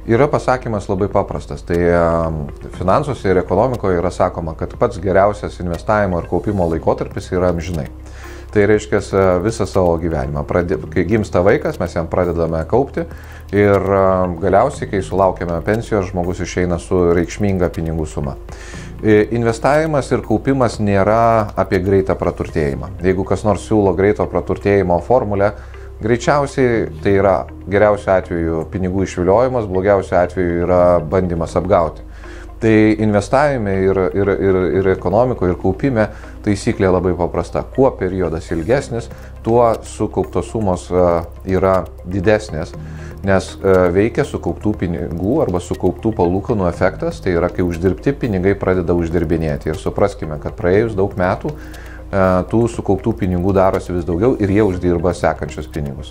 Yra pasakymas labai paprastas. Tai finansuose ir ekonomikoje yra sakoma, kad pats geriausias investavimo ir kaupimo laikotarpis yra amžinai. Tai reiškia visą savo gyvenimą. Kai gimsta vaikas, mes jam pradedame kaupti ir galiausiai, kai sulaukiame pensijos, žmogus išeina su reikšminga pinigų suma. Investavimas ir kaupimas nėra apie greitą praturtėjimą. Jeigu kas nors siūlo greito praturtėjimo formulę, greičiausiai tai yra geriausiu atveju pinigų išviliojimas, blogiausiu atveju yra bandymas apgauti. Tai investavime ir ekonomikoje, ir kaupime taisyklė labai paprasta. Kuo periodas ilgesnis, tuo sukauptos sumos yra didesnės, nes veikia sukauptų pinigų arba sukauptų palūkanų efektas, tai yra, kai uždirbti pinigai pradeda uždirbinėti. Ir supraskime, kad praėjus daug metų tų sukauptų pinigų darosi vis daugiau ir jie uždirba sekančius pinigus.